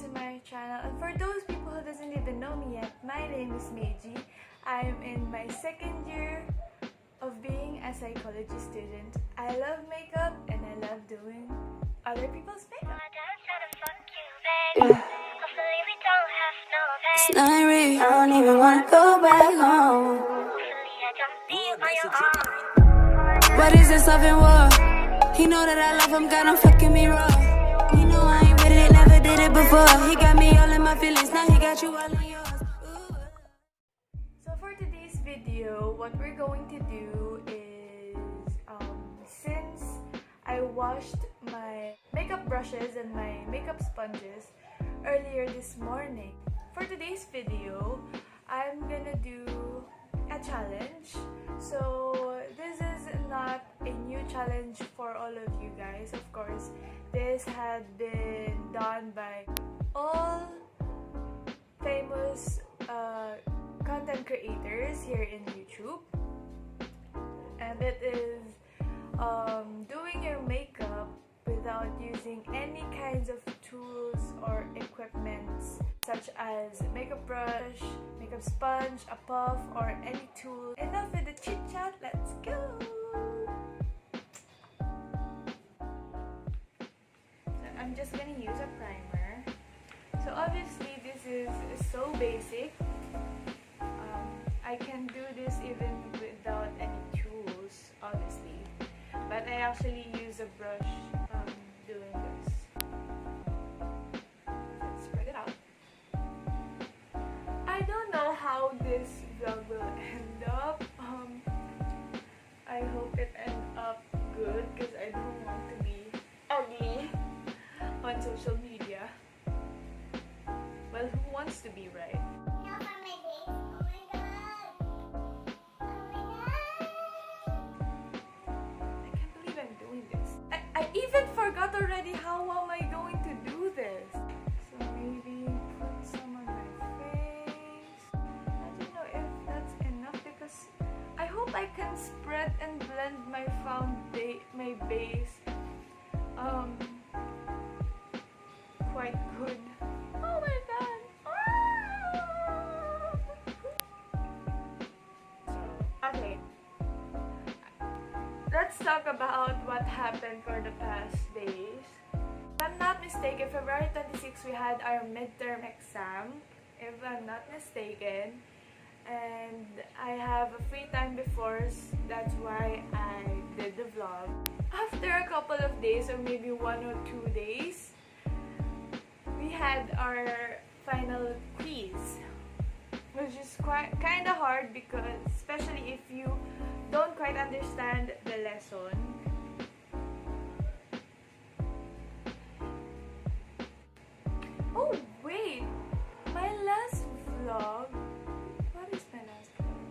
to my channel. And for those people who doesn't even know me yet, my name is Meiji. I am in my second year of being a psychology student. I love makeup and I love doing other people's makeup. It's not real, I don't even wanna go back home. What is this love and war? He know that I love him, got him fucking me raw. He know I ain't with it, never did it before. He got me all in my feelings, now he got you all in yours. So for today's video, what we're going to do is, since I washed my makeup brushes and my makeup sponges earlier this morning, for today's video, I'm gonna do a challenge. So this is not a new challenge for all of you guys. Of course, this had been done by all famous content creators here in YouTube, and it is doing your makeup without using any kinds of tools or equipments such as makeup brush, makeup sponge, a puff, or any tool. Enough with the chit chat, let's go! So I'm just gonna use a primer. So obviously this is so basic. I can do this even without any tools, obviously. But I actually use a brush doing this. Let's spread it out. I don't know how this vlog will end up. I hope it ends up good because I don't want to be ugly on social media. Well, who wants to be, right? I even forgot already how am I going to do this. So maybe put some on my face. I don't know if that's enough because I hope I can spread and blend my my base quite good. Oh my god! Ah! Okay. Let's talk about what happened for the past days. If I'm not mistaken, February 26 we had our midterm exam, if I'm not mistaken. And I have a free time before, that's why I did the vlog. After a couple of days, or maybe 1 or 2 days, we had our final quiz. Which is kind of hard because, especially if you don't quite understand the lesson. Oh wait! My last vlog? What is my last vlog?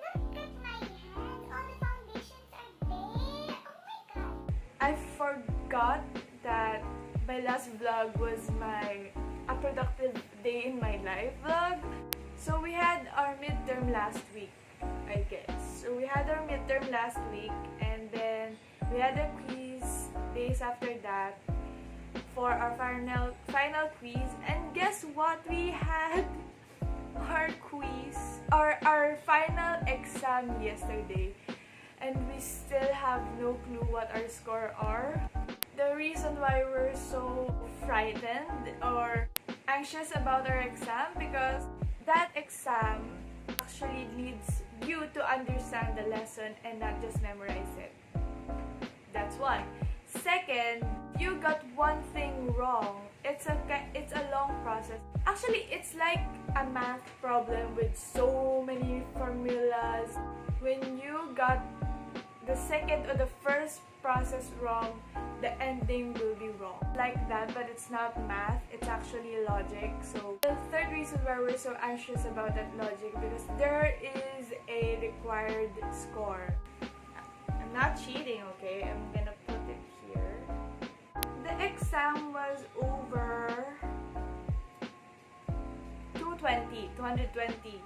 Look at my hand, all the foundations are there. Oh my god! I forgot that my last vlog was a productive day in my life vlog. So we had our midterm last week, I guess. So we had our midterm last week, and then we had a quiz days after that for our final quiz. And guess what? We had our quiz, our final exam yesterday, and we still have no clue what our score are. The reason why we're so frightened or anxious about our exam, because that exam actually leads you to understand the lesson and not just memorize it. That's one. Second, you got one thing wrong. It's a long process. Actually, it's like a math problem with so many formulas. When you got the second or the first process wrong, the ending will be wrong. Like that, but it's not math, it's actually logic. So the third reason why we're so anxious about that logic, because there is a required score. I'm not cheating, okay? I'm gonna put it here. The exam was over 220,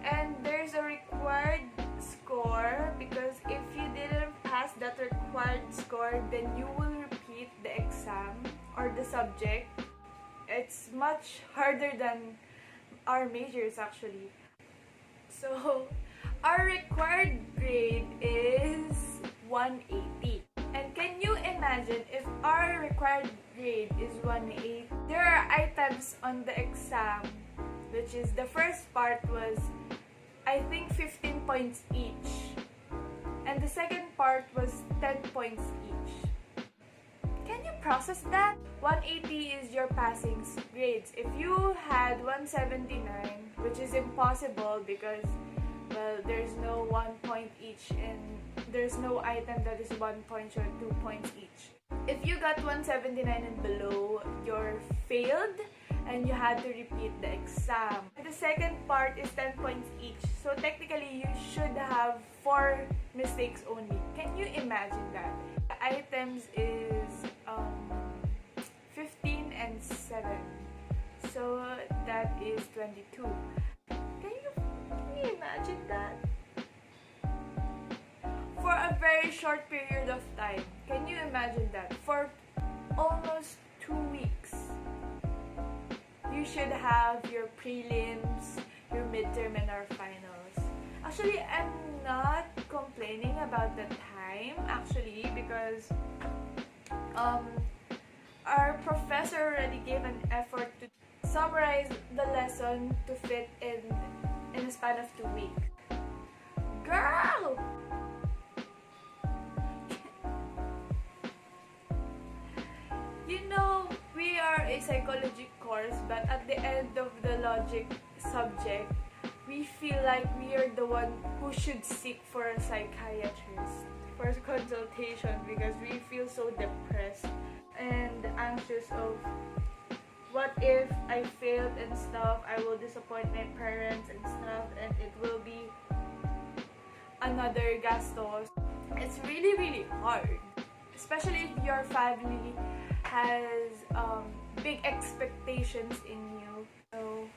and there's a required score, because if you didn't pass that required score, then you will repeat the exam or the subject, it's much harder than our majors actually. So our required grade is 180. And can you imagine if our required grade is 180? There are items on the exam, which is the first part was, I think, 15 points each. And the second part was 10 points each. Can you process that? 180 is your passing grades. If you had 179, which is impossible because, well, there's no 1 point each and there's no item that is 1 point or 2 points each. If you got 179 and below, you're failed and you had to repeat the exam. The second part is 10 points each. So technically, you should have 4 mistakes only. Can you imagine that? The items is 15 and 7. So that is 22. Can you imagine that? For a very short period of time. Can you imagine that? For almost 2 weeks. You should have your prelims, your midterm, and our finals. Actually, I'm not complaining about the time, actually, because our professor already gave an effort to summarize the lesson to fit in a span of 2 weeks. Girl! You know, we are a psychology course, but at the end of the logic subject, we feel like we are the one who should seek for a psychiatrist for consultation because we feel so depressed and anxious of what if I failed and stuff, I will disappoint my parents and stuff, and it will be another gastos. It's really, really hard, especially if your family has big expectations in you. So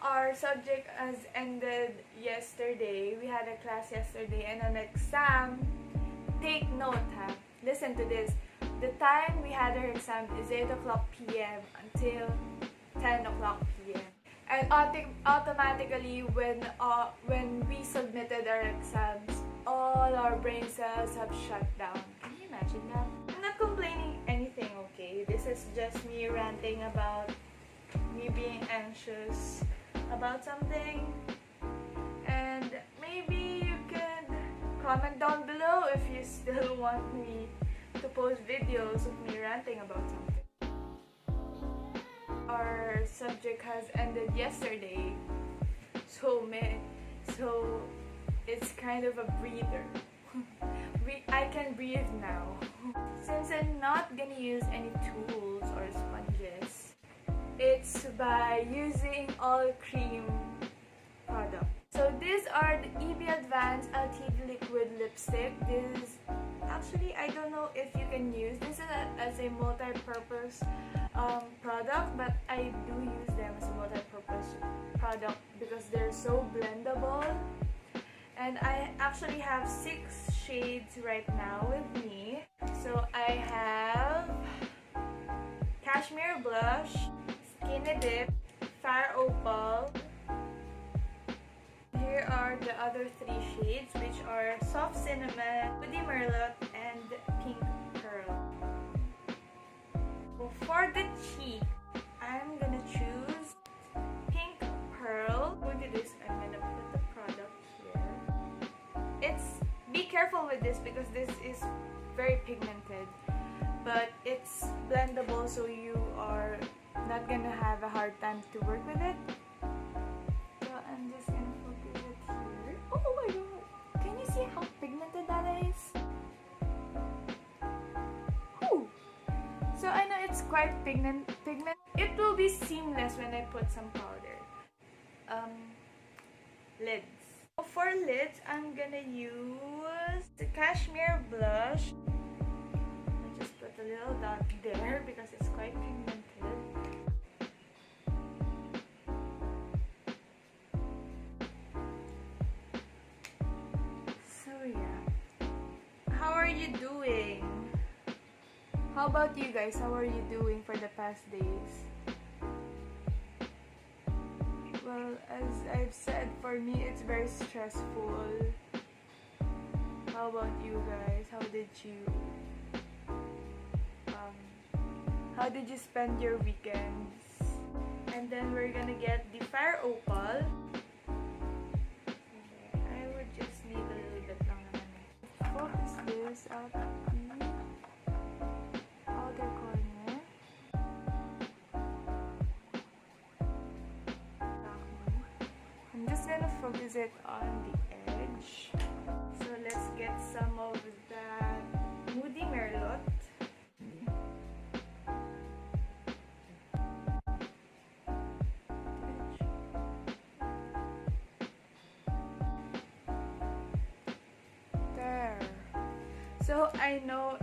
our subject has ended yesterday. We had a class yesterday and an exam. Take note, ha? Listen to this. The time we had our exam is 8 o'clock p.m. until 10 o'clock p.m. And automatically when we submitted our exams, all our brain cells have shut down. Can you imagine that? I'm not complaining anything, okay? This is just me ranting about me being anxious about something. And maybe you can comment down below if you still want me to post videos of me ranting about something. Our subject has ended yesterday, so it's kind of a breather. I can breathe now. Since I'm not gonna use any tools or sponges, it's by using all cream product. So these are the EB Advanced LTD Liquid Lipstick. This actually, I don't know if you can use this as a multi-purpose product, but I do use them as a multi-purpose product because they're so blendable. And I actually have 6 shades right now with me. So I have Cashmere Blush, Skinny Dip, Fire Opal. Here are the other 3 shades, which are Soft Cinnamon, Woody Merlot, and Pink Pearl. For the cheek, I'm gonna choose Pink Pearl. Look at this, I'm gonna put the product here. Be careful with this because this is very pigmented, but it's blendable, so you are not gonna have a hard time to work with it. So I'm just gonna focus it here. Oh my god! Can you see how pigmented that is? Ooh. So I know it's quite pigment. It will be seamless when I put some powder. Lids. For lids, I'm gonna use the Cashmere Blush. I just put a little dot there because it's quite pigmented. So yeah. How are you doing? How about you guys? How are you doing for the past days? Well, as I've said, for me it's very stressful. How about you guys? How did you spend your weekends? And then we're gonna get the fire opal. I would just need a little bit lang naman eh. Focus this out the outer corner. I'm just gonna focus it on the edge. So let's get some of that Moody Merlot. There. So I know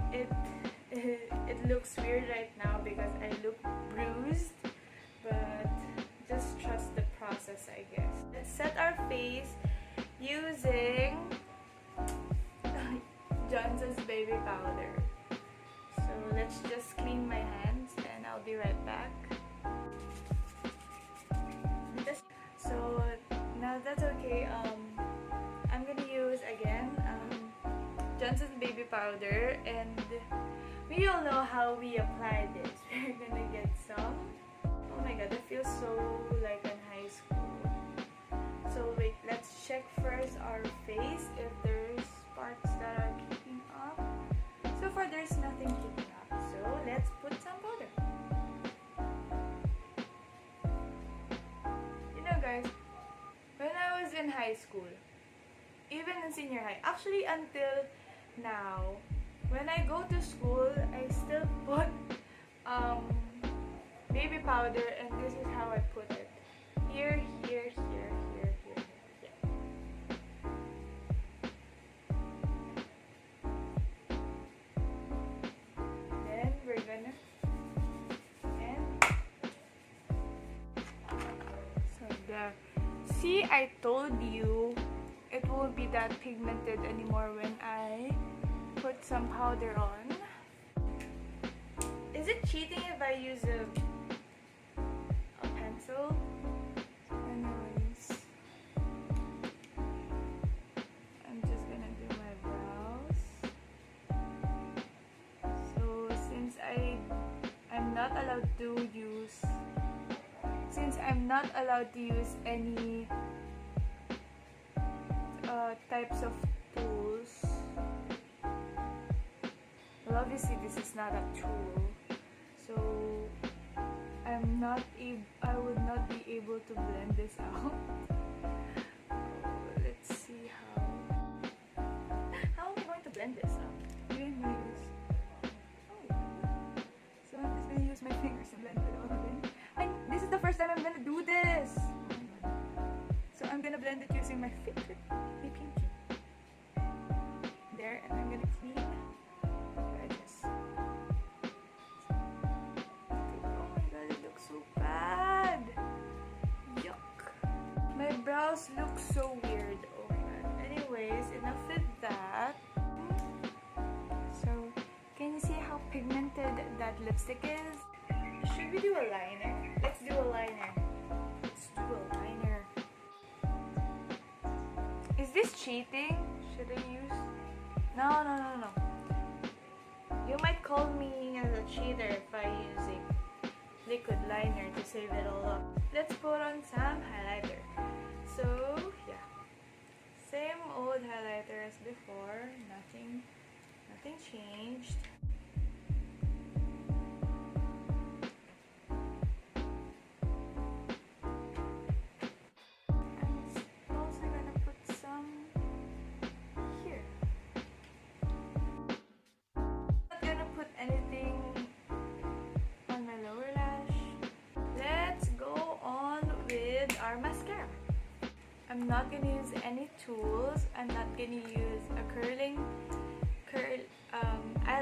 it looks weird right now because I look bruised, but just trust the process, I guess. Let's set our face using Johnson's baby powder. So let's just clean my hands and I'll be right back. So now that's okay. I'm gonna use again Johnson's baby powder, and we all know how we apply this. We're gonna get some. Oh my god, I feel so like in high school. So wait, let's check first our face if there's parts that are kicking up. So far there's nothing kicking up, so let's put some powder. You know guys, when I was in high school, even in senior high, actually until now, when I go to school, I still put baby powder, and this is how I put it. Here, here, here, here, here, here. Then we're gonna so there. See, I told you it won't be that pigmented anymore when I put some powder on. Is it cheating if I use a pencil? Anyways, I'm just gonna do my brows. So since I'm not allowed to use any types of tools. Well, obviously this is not a tool, so I would not be able to blend this out. Let's see how am I going to blend this out? So I'm just gonna use my fingers to blend it out. And this is the first time I'm gonna do this. So I'm gonna blend it using my pinky. There, and I'm gonna clean the edges. Oh my god, it looks so bad. Yuck. My brows look so weird. Oh my god. Anyways, enough with that. So, can you see how pigmented that lipstick is? Should we do a liner? Let's do a liner. Is this cheating? Should I use? No. You might call me as a cheater if I use a liquid liner to save it all up. Let's put on some highlighter. So yeah, same old highlighter as before. Nothing changed. I'm not gonna use any tools. I'm not gonna use a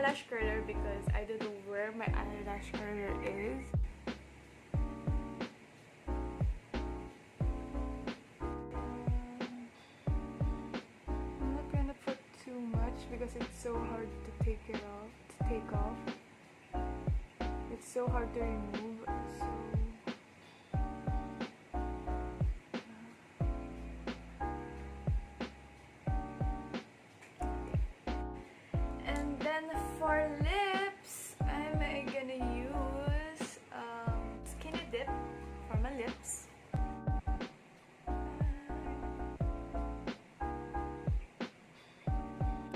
eyelash curler because I don't know where my eyelash curler is. I'm not gonna put too much because it's so hard to take off. so hard to remove. So and then for lips, I'm gonna use Skinny Dip for my lips.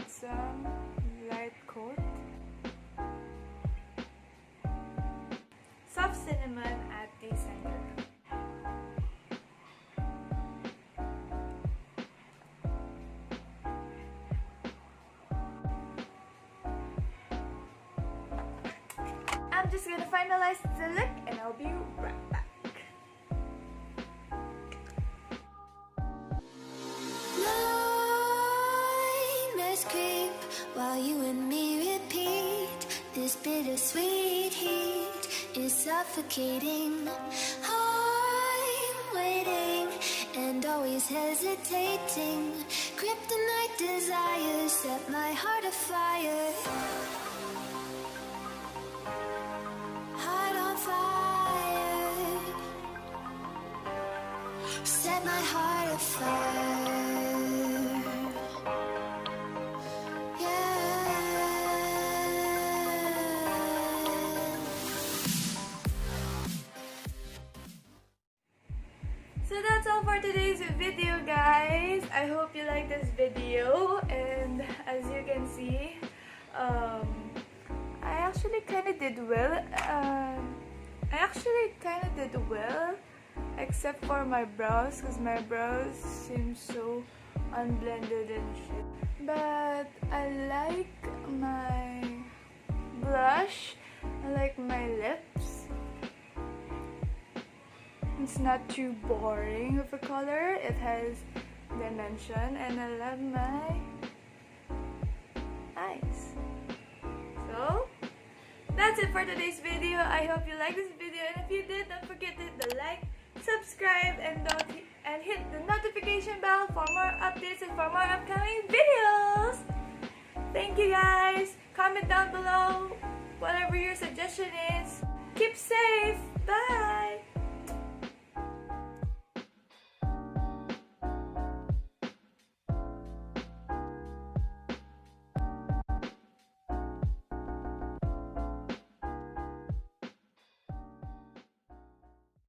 Some light coat. Soft cinnamon at the center. I'm just gonna finalize the look and I'll be right back. Nightmares creep while you and me repeat. This bittersweet heat is suffocating. I'm waiting and always hesitating. Kryptonite desires set my heart afire. Heart on fire. Set my heart afire. So that's all for today's video, guys. I hope you like this video, and as you can see, I actually kind of did well. Except for my brows, because my brows seem so unblended and shit. But I like my blush. I like my lips. It's not too boring of a color. It has dimension, and I love my eyes. So that's it for today's video. I hope you liked this video, and if you did, don't forget to hit the like, subscribe, and hit the notification bell for more updates and for more upcoming videos. Thank you, guys. Comment down below whatever your suggestion is. Keep safe. Bye.